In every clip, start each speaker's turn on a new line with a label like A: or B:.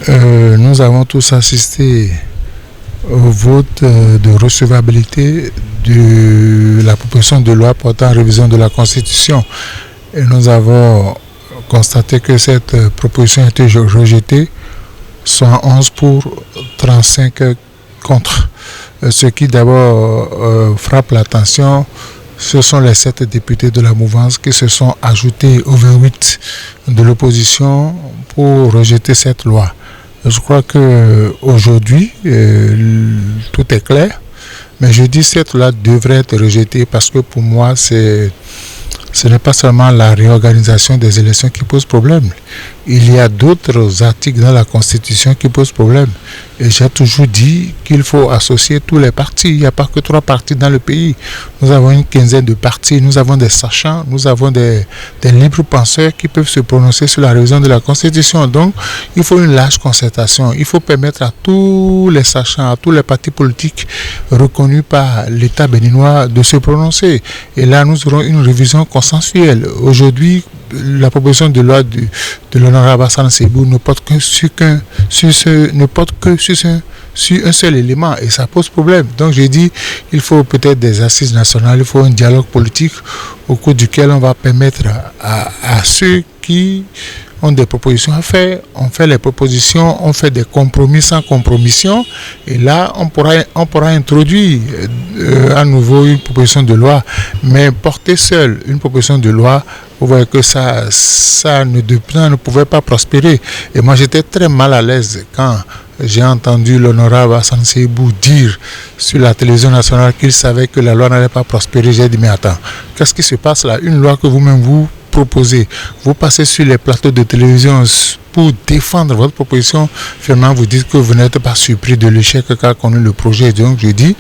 A: Nous avons tous assisté au vote de recevabilité de la proposition de loi portant révision de la Constitution. Et nous avons constaté que cette proposition a été rejetée, soit 11 pour, 35 contre. Ce qui d'abord frappe l'attention, ce sont les 7 députés de la mouvance qui se sont ajoutés aux 28 de l'opposition pour rejeter cette loi. Je crois qu'aujourd'hui, tout est clair, mais je dis que cette loi devrait être rejetée parce que pour moi, ce n'est pas seulement la réorganisation des élections qui pose problème. Il y a d'autres articles dans la Constitution qui posent problème. Et j'ai toujours dit qu'il faut associer tous les partis. Il n'y a pas que 3 partis dans le pays. Nous avons une quinzaine de partis. Nous avons des sachants. Nous avons des libres penseurs qui peuvent se prononcer sur la révision de la Constitution. Donc, il faut une large concertation. Il faut permettre à tous les sachants, à tous les partis politiques reconnus par l'État béninois de se prononcer. Et là, nous aurons une révision consensuelle. Aujourd'hui, la proposition de loi de l'honorable Hassan Seybour ne porte que sur un seul élément et ça pose problème. Donc j'ai dit, il faut peut-être des assises nationales, il faut un dialogue politique au cours duquel on va permettre à ceux qui ont des propositions à faire, on fait les propositions, on fait des compromis sans compromission et là on pourra introduire à nouveau une proposition de loi, mais porter seul une proposition de loi, vous voyez que ça ne pouvait pas prospérer. Et moi j'étais très mal à l'aise quand j'ai entendu l'honorable Hassan Seybour dire sur la télévision nationale qu'il savait que la loi n'allait pas prospérer. J'ai dit mais attends, qu'est-ce qui se passe là? Une loi que vous-même vous proposez, vous passez sur les plateaux de télévision pour défendre votre proposition, finalement vous dites que vous n'êtes pas surpris de l'échec qu'a connu le projet. Donc je dis,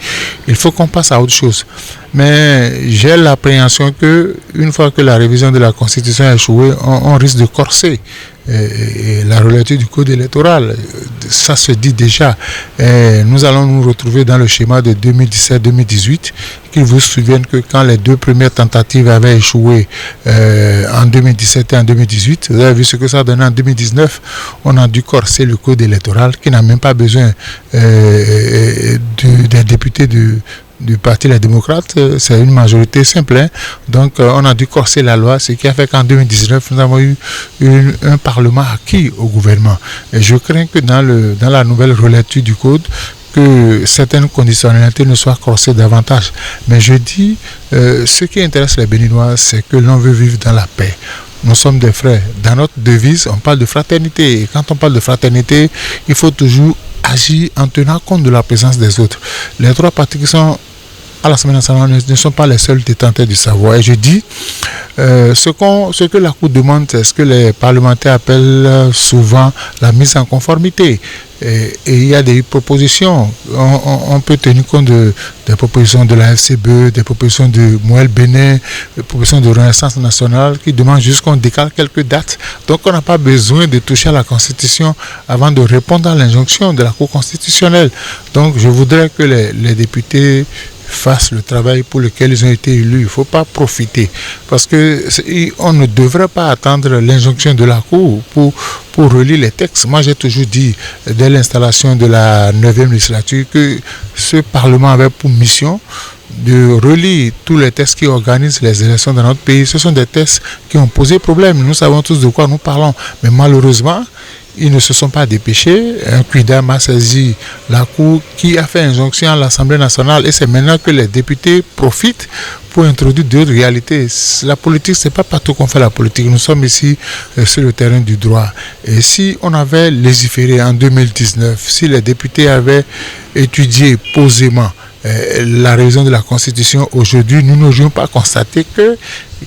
A: il faut qu'on passe à autre chose. Mais j'ai l'appréhension que une fois que la révision de la Constitution a échoué, on risque de corser et la relecture du code électoral. Ça se dit déjà. Et nous allons nous retrouver dans le schéma de 2017-2018, qu'ils vous souviennent que quand les 2 premières tentatives avaient échoué en 2017 et en 2018, vous avez vu ce que ça a donné en 2019. On a dû corser le code électoral qui n'a même pas besoin des députés du Parti Les Démocrates, c'est une majorité simple. Hein? Donc on a dû corser la loi, ce qui a fait qu'en 2019, nous avons eu un parlement acquis au gouvernement. Et je crains que dans la nouvelle relecture du code, que certaines conditionnalités ne soient corsées davantage. Mais je dis, ce qui intéresse les Béninois, c'est que l'on veut vivre dans la paix. Nous sommes des frères. Dans notre devise, on parle de fraternité. Et quand on parle de fraternité, il faut toujours agir en tenant compte de la présence des autres. Les 3 partis qui sont à l'Assemblée nationale ne sont pas les seuls détenteurs du savoir. Et je dis, ce que la Cour demande, c'est ce que les parlementaires appellent souvent la mise en conformité. Et il y a des propositions. On peut tenir compte des propositions de la FCBE, des propositions de Moël Bénin, des propositions de Renaissance nationale qui demandent juste qu'on décale quelques dates. Donc on n'a pas besoin de toucher à la Constitution avant de répondre à l'injonction de la Cour constitutionnelle. Donc je voudrais que les députés fassent le travail pour lequel ils ont été élus. Il ne faut pas profiter. Parce qu'on ne devrait pas attendre l'injonction de la Cour pour relire les textes. Moi, j'ai toujours dit, dès l'installation de la 9e législature, que ce Parlement avait pour mission de relire tous les textes qui organisent les élections dans notre pays. Ce sont des textes qui ont posé problème. Nous savons tous de quoi nous parlons. Mais malheureusement, ils ne se sont pas dépêchés. Un quidam a saisi la Cour qui a fait injonction à l'Assemblée nationale et c'est maintenant que les députés profitent pour introduire d'autres réalités. La politique, ce n'est pas partout qu'on fait la politique. Nous sommes ici sur le terrain du droit. Et si on avait légiféré en 2019, si les députés avaient étudié posément la révision de la Constitution aujourd'hui, nous n'aurions pas constaté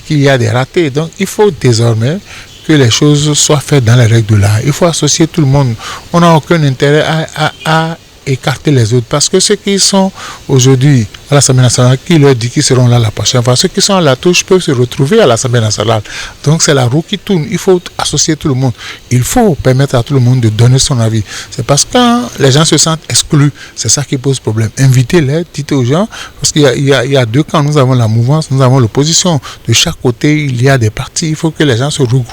A: qu'il y a des ratés. Donc il faut désormais que les choses soient faites dans les règles de l'art. Il faut associer tout le monde. On n'a aucun intérêt à écarter les autres parce que ceux qui sont aujourd'hui à l'Assemblée nationale, qui leur dit qu'ils seront là la prochaine fois, ceux qui sont à la touche peuvent se retrouver à l'Assemblée nationale. Donc c'est la roue qui tourne. Il faut associer tout le monde. Il faut permettre à tout le monde de donner son avis. C'est parce que quand les gens se sentent exclus, c'est ça qui pose problème. Invitez-les, dites aux gens, parce qu'il y a 2 camps. Nous avons la mouvance, nous avons l'opposition. De chaque côté, il y a des partis. Il faut que les gens se regroupent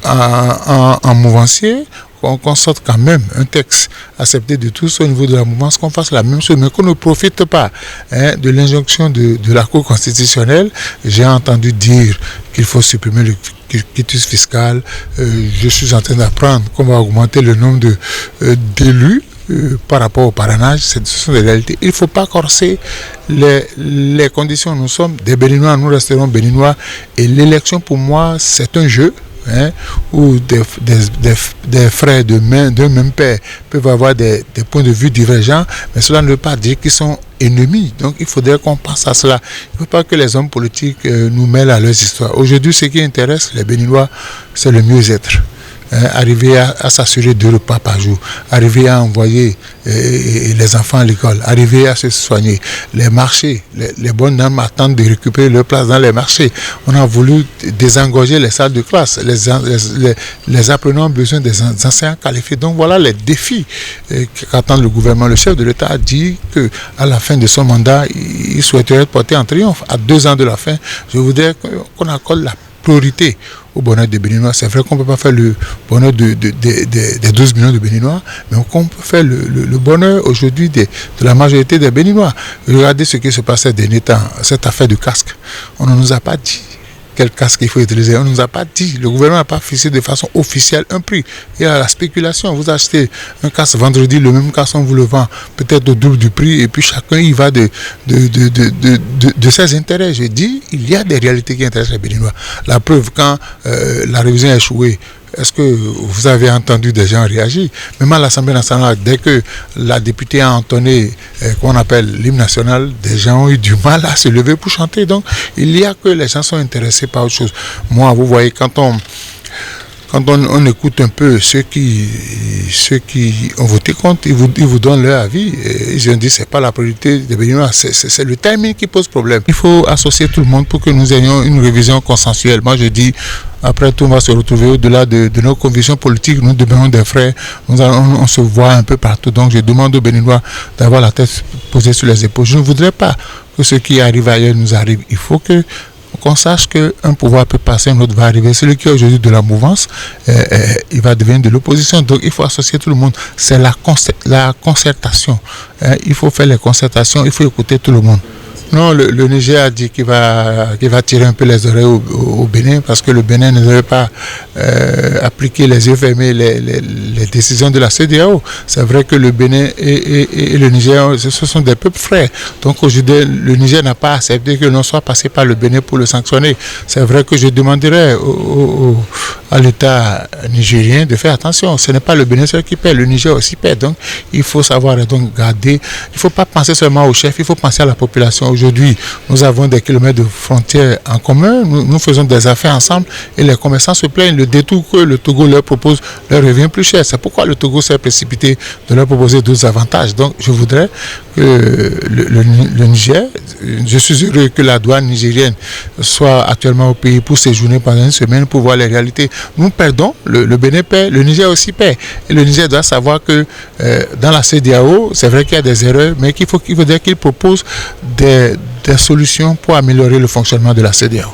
A: en mouvancier qu'on sorte quand même un texte accepté de tous au niveau de la mouvance, qu'on fasse la même chose, mais qu'on ne profite pas de l'injonction de la Cour constitutionnelle. J'ai entendu dire qu'il faut supprimer le quitus fiscal. Je suis en train d'apprendre qu'on va augmenter le nombre d'élus par rapport au parrainage. Ce sont des réalités. Il ne faut pas corser les conditions. Nous sommes des Béninois, nous resterons Béninois. Et l'élection, pour moi, c'est un jeu. Où des frères d'un même père peuvent avoir des points de vue divergents, mais cela ne veut pas dire qu'ils sont ennemis. Donc il faudrait qu'on pense à cela. Il ne faut pas que les hommes politiques nous mêlent à leurs histoires. Aujourd'hui, ce qui intéresse les Béninois, c'est le mieux-être. Arriver à s'assurer 2 repas par jour, arriver à envoyer les enfants à l'école, arriver à se soigner. Les marchés, les bonnes dames attendent de récupérer leur place dans les marchés. On a voulu désengorger les salles de classe. Les apprenants ont besoin des enseignants qualifiés. Donc voilà les défis qu'attend le gouvernement. Le chef de l'État a dit qu'à la fin de son mandat, il souhaiterait être porté en triomphe. À 2 ans de la fin, je voudrais qu'on accorde la priorité au bonheur des Béninois. C'est vrai qu'on ne peut pas faire le bonheur des 12 millions de Béninois, mais qu'on peut faire le bonheur aujourd'hui de la majorité des Béninois. Regardez ce qui se passait dernier temps, cette affaire de casque. On ne nous a pas dit quel casque il faut utiliser. On ne nous a pas dit. Le gouvernement n'a pas fixé de façon officielle un prix. Il y a la spéculation. Vous achetez un casque vendredi, le même casque, on vous le vend peut-être au double du prix, et puis chacun y va de ses intérêts. Je dis, il y a des réalités qui intéressent les Béninois. La preuve, quand la révision a échoué, est-ce que vous avez entendu des gens réagir? Même à l'Assemblée nationale, dès que la députée a entonné qu'on appelle l'hymne national, des gens ont eu du mal à se lever pour chanter. Donc, il y a que les gens sont intéressés par autre chose. Moi, vous voyez, quand on écoute un peu ceux qui ont voté contre, ils vous donnent leur avis. Et ils ont dit que ce n'est pas la priorité des Béninois, c'est le timing qui pose problème. Il faut associer tout le monde pour que nous ayons une révision consensuelle. Moi, je dis, après tout, on va se retrouver au-delà de nos convictions politiques. Nous devenons des frères. On se voit un peu partout. Donc, je demande aux Béninois d'avoir la tête posée sur les épaules. Je ne voudrais pas que ce qui arrive ailleurs nous arrive. Il faut qu'on sache qu'un pouvoir peut passer, un autre va arriver. Celui qui est aujourd'hui de la mouvance, il va devenir de l'opposition. Donc il faut associer tout le monde. C'est la concertation. Il faut faire les concertations, il faut écouter tout le monde. Non, le Niger a dit qu'il va tirer un peu les oreilles au Bénin, parce que le Bénin ne devait pas appliquer les yeux fermés les décisions de la CEDEAO. C'est vrai que le Bénin et le Niger, ce sont des peuples frères. Donc aujourd'hui, le Niger n'a pas accepté que l'on soit passé par le Bénin pour le sanctionner. C'est vrai que je demanderais à l'État nigérien de faire attention. Ce n'est pas le Bénin seul qui paie, le Niger aussi paie. Donc il faut savoir donc garder. Il ne faut pas penser seulement au chef, il faut penser à la population. Aujourd'hui, nous avons des kilomètres de frontières en commun, nous faisons des affaires ensemble et les commerçants se plaignent. Le détour que le Togo leur propose leur revient plus cher. C'est pourquoi le Togo s'est précipité de leur proposer d'autres avantages. Donc je voudrais que le Niger, je suis heureux que la douane nigérienne soit actuellement au pays pour séjourner pendant une semaine pour voir les réalités. Nous perdons, le Bénin paie, le Niger aussi paie. Et le Niger doit savoir que dans la CEDEAO, c'est vrai qu'il y a des erreurs, mais qu'il faudrait qu'il propose des solutions pour améliorer le fonctionnement de la CEDEAO.